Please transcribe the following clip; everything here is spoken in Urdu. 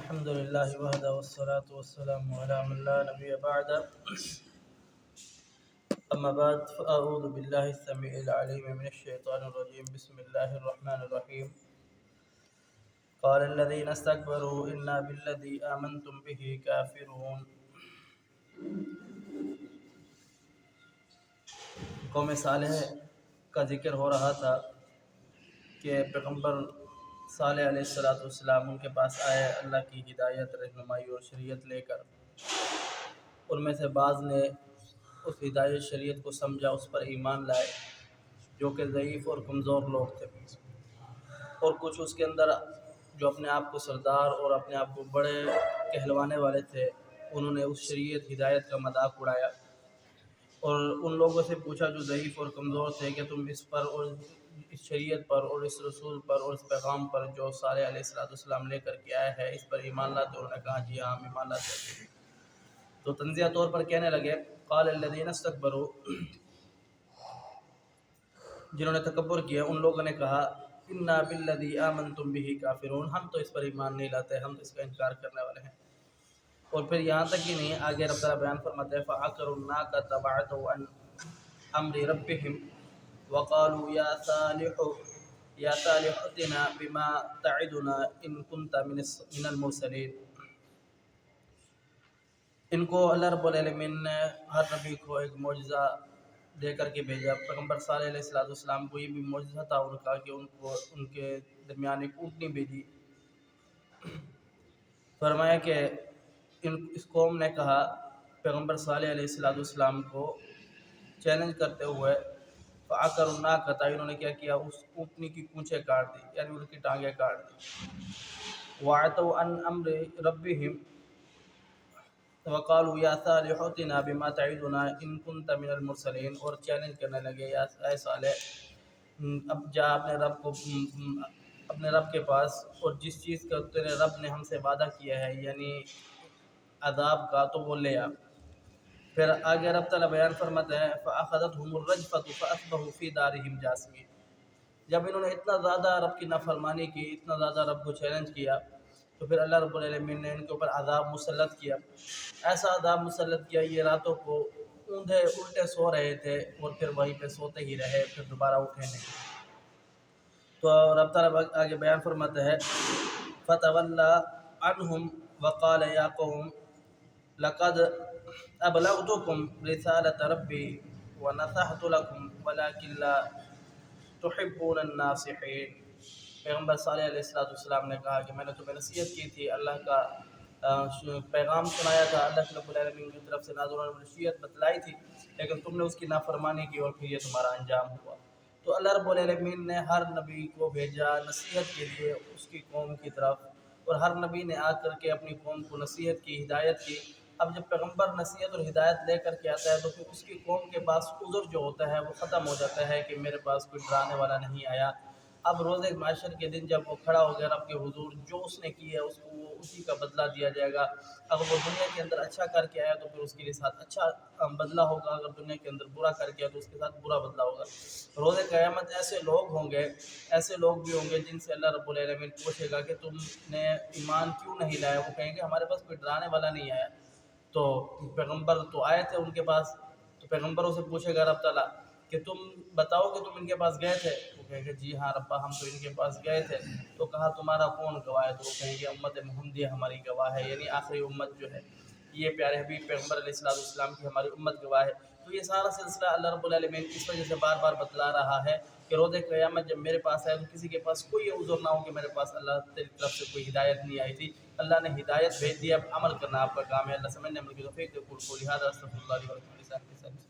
الحمد لله وحده والصلاة والسلام على من لا نبي بعد. أما بعد فأعوذ بالله السميع العليم من الشيطان الرجيم. بسم الله الرحمن الرحيم. قال الذين استكبروا إنا بالذي آمنتم به كافرون. قوم صالح کا ذکر ہو رہا تھا کہ پیغمبر صالح علیہ السلام ان کے پاس آئے اللہ کی ہدایت، رہنمائی اور شریعت لے کر. ان میں سے بعض نے اس ہدایت شریعت کو سمجھا، اس پر ایمان لائے، جو کہ ضعیف اور کمزور لوگ تھے، اور کچھ اس کے اندر جو اپنے آپ کو سردار اور اپنے آپ کو بڑے کہلوانے والے تھے، انہوں نے اس شریعت ہدایت کا مذاق اڑایا اور ان لوگوں سے پوچھا جو ضعیف اور کمزور تھے کہ تم اس پر اور اس شریعت پر اور اس رسول پر اور اس پیغام پر جو صالح علیہ السلام لے کر کے آئے ہے اس پر ایمان لاتے؟ انہوں نے کہا جی ہاں ہم ایمان لاتے ہیں. تو تنزیہ طور پر کہنے لگے قال الذین استکبروا، جنہوں نے تکبر کیا ان لوگوں نے کہا انا بالذی آمنتم بہ کافرون، ہم تو اس پر ایمان نہیں لاتے، ہم تو اس کا انکار کرنے والے ہیں. اور پھر یہاں تک ہی نہیں، آگے رب تعالیٰ بیان فرماتے ہیں فَعَقَرُوا النَّاقَةَ وَعَتَوْا عَنْ أَمْرِ رَبِّهِمْ وَقَالُوا يَا صَالِحُ ائْتِنَا بِمَا تَعِدُنَا إِن كُنتَ مِنَ الْمُرْسَلِينَ. ان کو اللہ رب العالمین نے ہر نبی کو ایک معجزہ دے کر کے بھیجا. پیغمبر صالح علیہ السلام کو یہ بھی معجزہ تھا ان کا کہ ان کو ان کے درمیان ایک اونٹنی بھیجی. فرمایا کہ اس قوم نے کہا پیغمبر صالح علیہ السلام کو چیلنج کرتے ہوئے فَعَقَرُوا النَّاقَةَ، انہوں نے کیا کیا، اس اونٹنی کی پونچھیں کاٹ دی، یعنی ان کی ٹانگیں کاٹ دی. وَعَتَوْا عَنْ أَمْرِ رَبِّهِمْ وَقَالُوا يَا صَالِحُ ائْتِنَا بِمَا تَعِدُنَا إِن كُنتَ مِنَ الْمُرْسَلِينَ، اور چیلنج کرنے لگے اے صالح اب جا اپنے رب کے پاس اور جس چیز کا تیرے رب نے ہم سے وعدہ کیا ہے یعنی عذاب کا تو وہ لے آ. پھر آگے رب تعالیٰ بیان فرماتے ہیں فَأَخَذَتْهُمُ الرَّجْفَةُ فَأَصْبَحُوا فِي دَارِهِمْ جَاثِمِينَ. جب انہوں نے اتنا زیادہ رب کی نافرمانی کی، اتنا زیادہ رب کو چیلنج کیا، تو پھر اللہ رب العالمین نے ان کے اوپر عذاب مسلط کیا. ایسا عذاب مسلط کیا یہ راتوں کو اوندھے الٹے سو رہے تھے اور پھر وہیں پہ سوتے ہی رہے، پھر دوبارہ اٹھے نہیں. تو رب تعالیٰ آگے بیان فرماتے ہیں فَتَوَلَّى عَنْهُمْ وَقَالَ يَا قَوْمِ لَقَدْ أَبْلَغْتُكُمْ رِسَالَةَ رَبِّي وَنَصَحْتُ لَكُمْ وَلَكِنْ لَا تُحِبُّونَ النَّاصِحِينَ. پیغمبر صالح علیہ السلام نے کہا کہ میں نے تمہیں نصیحت کی تھی، اللہ کا پیغام سنایا تھا، اللہ رب العالمین کی طرف سے نازل ہونے والی نصیحت بتلائی تھی، لیکن تم نے اس کی نافرمانی کی اور پھر یہ تمہارا انجام ہوا. تو اللہ رب العالمین نے ہر نبی کو بھیجا نصیحت کے لیے اس کی قوم کی طرف، اور ہر نبی نے آ کر کے اپنی قوم کو نصیحت کی، ہدایت کی. اب جب پیغمبر نصیحت اور ہدایت لے کر کے آتا ہے تو پھر اس کی قوم کے پاس عذر جو ہوتا ہے وہ ختم ہو جاتا ہے کہ میرے پاس کوئی ڈرانے والا نہیں آیا. اب روز معاشر کے دن جب وہ کھڑا ہو گیا رب کے حضور، جو اس نے کی ہے اس کو وہ اسی کا بدلہ دیا جائے گا. اگر وہ دنیا کے اندر اچھا کر کے آیا تو پھر اس کے ساتھ اچھا بدلہ ہوگا، اگر دنیا کے اندر برا کر کے آیا تو اس کے ساتھ برا بدلہ ہوگا. روز قیامت ایسے لوگ ہوں گے، ایسے لوگ بھی ہوں گے جن سے اللہ رب العالمین پوچھے گا کہ تم نے ایمان کیوں نہیں لایا؟ وہ کہیں گے ہمارے پاس کوئی ڈرانے والا نہیں آیا. تو پیغمبر تو آئے تھے ان کے پاس، تو پیغمبروں سے پوچھے گا رب تعالیٰ کہ تم بتاؤ کہ تم ان کے پاس گئے تھے؟ وہ کہیں گے جی ہاں ربا ہم تو ان کے پاس گئے تھے. تو کہا تمہارا کون گواہ ہے؟ تو وہ کہیں گے امت محمدیہ ہماری گواہ ہے، یعنی آخری امت جو ہے یہ پیارے حبیب پیغمبر علیہ السلام کی ہماری امت گواہ ہے. تو یہ سارا سلسلہ اللہ رب العالمین اس وجہ سے بار بار بتلا رہا ہے کہ روز قیامت جب میرے پاس آئے تو کسی کے پاس کوئی عذر نہ ہو کہ میرے پاس اللہ تیری طرف سے کوئی ہدایت نہیں آئی تھی. اللہ نے ہدایت بھیج دی، اب عمل کرنا آپ کا کام ہے. اللہ سمجھنے عمل کی توفیق دے. قول قولی ھذا استغفر اللہ لی ولکم ولسائر المسلمین.